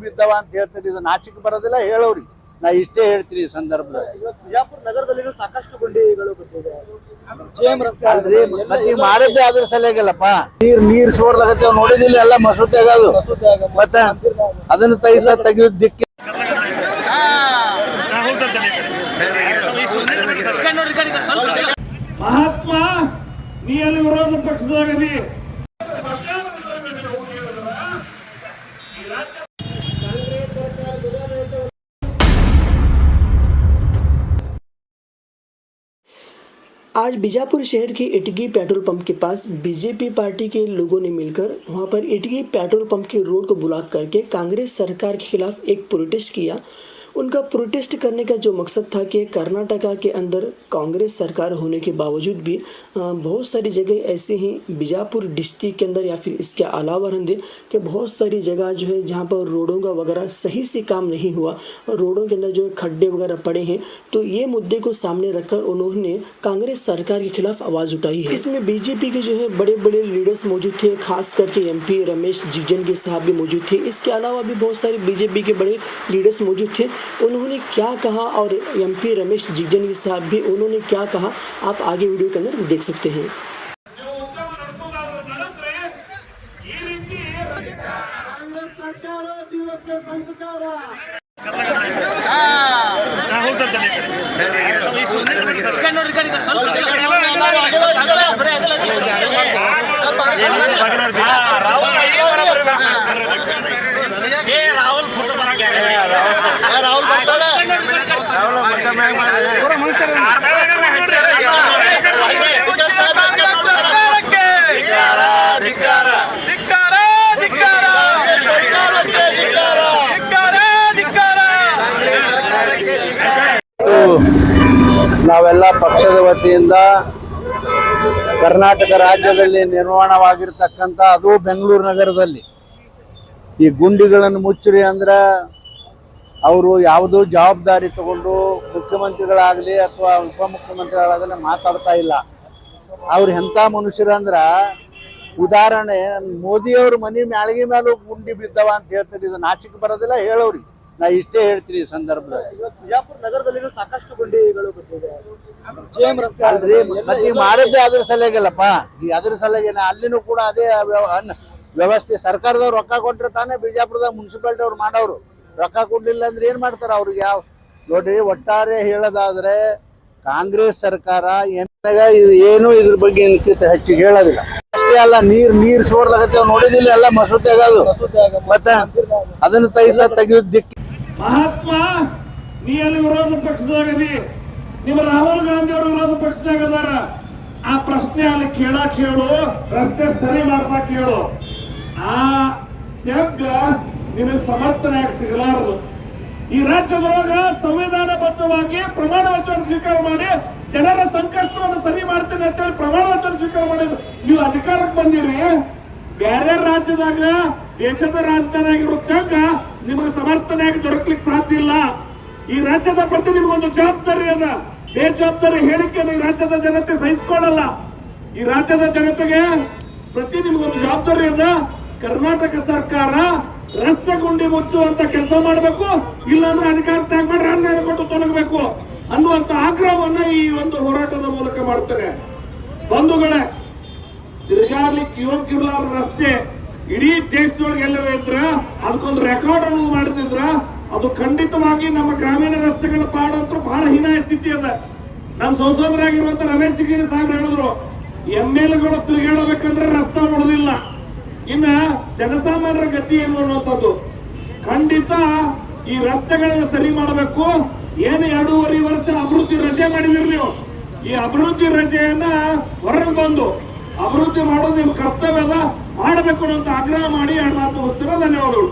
ಬಿದ್ದವ ಅಂತ ಹೇಳ್ತಾರೆ. ಇದು ನಾಚಿಕೆ ಬರೋದಿಲ್ಲ ಹೇಳೋರಿ. ನಾ ಇಷ್ಟೇ ಹೇಳ್ತೀನಿ ಈ ಸಂದರ್ಭದಲ್ಲಿ. ಬಿಜಾಪುರ ನಗರದಲ್ಲಿ ಸಾಕಷ್ಟು ಗುಂಡಿಗಳು ಅಲ್ರಿ ಮತ್ತೆ ಈಗ ಮಾಡಿದ್ದೆ ಅದ್ರ ಸಲಹೆಗಲ್ಲಪ್ಪ. ನೀರ್ ಸೋರ್ಲಾಗತ್ತೆ ನೋಡಿದಿಲ್ಲ ಎಲ್ಲ ಮಸೂತಿ ಆಗೋದು. ಮತ್ತೆ ಅದನ್ನು ತೆಗಿಯೋದ್ ದಿಕ್ಕಿ ಮಹಾತ್ಮ ನೀ ಅಲ್ಲಿ ವಿರೋಧ ಪಕ್ಷದಾಗದಿ. आज बीजापुर शहर के इटगी पेट्रोल पंप के पास बीजेपी पार्टी के लोगों ने मिलकर वहां पर इटगी पेट्रोल पंप के रोड को ब्लॉक करके कांग्रेस सरकार के खिलाफ एक प्रोटेस्ट किया। उनका प्रोटेस्ट करने का जो मकसद था कि कर्नाटका के अंदर कांग्रेस सरकार होने के बावजूद भी बहुत सारी जगह ऐसे ही बीजापुर डिस्ट्रिक्ट के अंदर या फिर इसके अलावा रहने कि बहुत सारी जगह जो है जहां पर रोडों का वगैरह सही से काम नहीं हुआ और रोडों के अंदर जो खड्डे वगैरह पड़े हैं। तो ये मुद्दे को सामने रखकर उन्होंने कांग्रेस सरकार के खिलाफ आवाज़ उठाई है। इसमें बीजेपी के जो है बड़े बड़े लीडर्स मौजूद थे, खास करके MP रमेश जिगजन साहब भी मौजूद थे। इसके अलावा भी बहुत सारे बीजेपी के बड़े लीडर्स मौजूद थे। उन्होंने क्या कहा और MP रमेश जिगजन साहब भी उन्होंने क्या कहा आप आगे वीडियो के अंदर देख सकते हैं। ನಾವೆಲ್ಲ ಪಕ್ಷದ ವತಿಯಿಂದ ಕರ್ನಾಟಕ ರಾಜ್ಯದಲ್ಲಿ ನಿರ್ಮಾಣವಾಗಿರ್ತಕ್ಕಂಥ ಅದು ಬೆಂಗಳೂರು ನಗರದಲ್ಲಿ ಈ ಗುಂಡಿಗಳನ್ನು ಮುಚ್ಚಿರಿ ಅಂದ್ರೆ ಅವರು ಯಾವುದೋ ಜವಾಬ್ದಾರಿ ತಗೊಂಡು ಮುಖ್ಯಮಂತ್ರಿಗಳಾಗಲಿ ಅಥವಾ ಉಪಮುಖ್ಯಮಂತ್ರಿಗಳಾಗಲಿ ಮಾತಾಡ್ತಾ ಇಲ್ಲ. ಅವ್ರು ಎಂಥ ಮನುಷ್ಯರಂದ್ರ ಉದಾಹರಣೆ ಮೋದಿಯವ್ರ ಮನೆ ಮ್ಯಾಳಿಗೆ ಮೇಲೂ ಗುಂಡಿ ಬಿದ್ದವ ಅಂತ ಹೇಳ್ತಾರೆ. ಇದು ನಾಚಿಕೆ ಬರೋದಿಲ್ಲ ಹೇಳೋರಿ. ನಾ ಇಷ್ಟೇ ಹೇಳ್ತೀನಿ ಈ ಸಂದರ್ಭದಲ್ಲಿ. ಬಿಜಾಪುರ ನಗರದಲ್ಲಿ ಸಾಕಷ್ಟು ಗುಂಡಿಗಳು ಅಲ್ರಿ ಮತ್ತೆ ಈಗ ಮಾಡಿದ್ದೆ ಅದ್ರ ಸಲಹೆಗಲ್ಲಪ್ಪ. ಈ ಅದ್ರ ಸಲಹೆ ಅಲ್ಲಿನೂ ಕೂಡ ಅದೇ ವ್ಯವಸ್ಥೆ. ಸರ್ಕಾರದವ್ರು ರೊಕ್ಕ ಕೊಟ್ಟರೆ ತಾನೇ ಬಿಜಾಪುರದ ಮುನ್ಸಿಪಾಲಿಟಿ ಅವ್ರು ಮಾಡೋರು. ರೊಕ್ಕ ಕೊಡ್ಲಿಲ್ಲ ಅಂದ್ರೆ ಏನ್ ಮಾಡ್ತಾರ ಅವ್ರಿಗೆ? ಯಾವ ನೋಡ್ರಿ, ಒಟ್ಟಾರೆ ಹೇಳೋದಾದ್ರೆ ಕಾಂಗ್ರೆಸ್ ಸರ್ಕಾರ ಏನು ಇದ್ರ ಬಗ್ಗೆ ಹೆಚ್ಚಿಗೆ ಹೇಳೋದಿಲ್ಲ. ಅಷ್ಟೇ ಅಲ್ಲ, ನೀರ್ ಸೋರ್ಲಾಗತ್ತೆ ನೋಡಿದಿಲ್ಲ ಎಲ್ಲ ಮಸೂತಿ ಆಗೋದು. ಮತ್ತೆ ಅದನ್ನು ತೆಗಿಯೋದ್ ದಿಕ್ಕಿ. ಮಹಾತ್ಮ ನೀ ಅಲ್ಲಿ ವಿರೋಧ ಪಕ್ಷದಾಗದಿ. ನಿಮ್ಮ ರಾಹುಲ್ ಗಾಂಧಿ ಅವರು ವಿರೋಧ ಪಕ್ಷದಾಗದಾರ. ಆ ಪ್ರಶ್ನೆ ಅಲ್ಲಿ ಕೇಳು, ರಸ್ತೆ ಸರಿ ಮಾಡ್ಸಕ್ ಹೇಳು. ಆ ತೆಗ್ಗ ನಿನಗೆ ಸಮರ್ಥನೆಯಾಗಿ ಸಿಗಲಾರದು. ಈ ರಾಜ್ಯದೊಳಗ ಸಂವಿಧಾನಬದ್ಧವಾಗಿ ಪ್ರಮಾಣ ವಚನ ಸ್ವೀಕಾರ ಮಾಡಿ ಜನರ ಸಂಕಷ್ಟವನ್ನು ಸರಿ ಮಾಡ್ತೇನೆ ಅಂತ ಹೇಳಿ ಪ್ರಮಾಣ ವಚನ ಸ್ವೀಕಾರ ಮಾಡಿ ನೀವು ಅಧಿಕಾರಕ್ಕೆ ಬಂದಿರಿ. ಬೇರೆ ರಾಜ್ಯದಾಗ ದೇಶದ ರಾಜಧಾನಿ ಆಗಿರುತ್ತಾಗ ನಿಮಗೆ ಸಮರ್ಥನೆಯಾಗಿ ದೊರಕಲಿಕ್ಕೆ ಸಾಧ್ಯ ಇಲ್ಲ. ಈ ರಾಜ್ಯದ ಪ್ರತಿ ನಿಮಗೊಂದು ಜವಾಬ್ದಾರಿ ಅದ. ಬೇಜವಾಬ್ದಾರಿ ಹೇಳಿಕೆ ಈ ರಾಜ್ಯದ ಜನತೆ ಸಹಿಸಿಕೊಳ್ಳಲ್ಲ. ಈ ರಾಜ್ಯದ ಜನತೆಗೆ ಪ್ರತಿ ನಿಮಗೊಂದು ಜವಾಬ್ದಾರಿ ಅದ. ಕರ್ನಾಟಕ ಸರ್ಕಾರ ರಸ್ತೆ ಗುಂಡಿ ಮುಚ್ಚುವಂತ ಕೆಲಸ ಮಾಡಬೇಕು, ಇಲ್ಲಾಂದ್ರೆ ಅಧಿಕಾರ ತ್ಯಾಗ ಮಾಡಿ ರಾಜೀನಾಮೆ ಕೊಟ್ಟು ತೊಲಗಬೇಕು ಅನ್ನುವಂತ ಆಗ್ರಹವನ್ನ ಈ ಒಂದು ಹೋರಾಟದ ಮೂಲಕ ಮಾಡ್ತಾರೆ. ಬಂಧುಗಳೇ, ತಿರುಗಾಡ್ಲಿಕ್ಕೆ ಯೋಗ್ಯವಿಲ್ಲದ ರಸ್ತೆ ಇಡೀ ದೇಶದೊಳಗೆ ಎಲ್ಲರ ಇದ್ರ ಅದಕ್ಕೊಂದು ರೆಕಾರ್ಡ್ ಅನ್ನೋದು ಮಾಡಿದ್ರ ಅದು ಖಂಡಿತವಾಗಿ ನಮ್ಮ ಗ್ರಾಮೀಣ ರಸ್ತೆಗಳ ಪಾಡಂತೂ ಬಹಳ ಹೀನಾಯ ಸ್ಥಿತಿ ಅದ. ನಮ್ಮ ಸಂಸದರಾಗಿರುವಂತ ರಮೇಶ್ ಜಿಗಜನ್ ಸಾಹೇಬ್ ಹೇಳಿದ್ರು, MLAಗಳು ತಿರುಗಾಡಬೇಕಂದ್ರೆ ರಸ್ತೆ ಉಳಿದಿಲ್ಲ, ಇನ್ನ ಜನಸಾಮಾನ್ಯರ ಗತಿ ಏನು ಅನ್ನುವಂಥದ್ದು. ಖಂಡಿತ ಈ ರಸ್ತೆಗಳನ್ನ ಸರಿ ಮಾಡಬೇಕು. ಏನು 2.5 ವರ್ಷ ಅಭಿವೃದ್ಧಿ ರಜೆ ಮಾಡಿದಿರಿ ನೀವು. ಈ ಅಭಿವೃದ್ಧಿ ರಜೆಯನ್ನ ಹೊರಗೆ ಬಂದು ಅಭಿವೃದ್ಧಿ ಮಾಡೋದು ನಿಮ್ಮ ಕರ್ತವ್ಯ ಅದ, ಮಾಡಬೇಕು ಅನ್ನೋ ಆಗ್ರಹ ಮಾಡಿ 2 ಮಾತು ಮುಗಿಸ್ತೀರ. ಧನ್ಯವಾದಗಳು.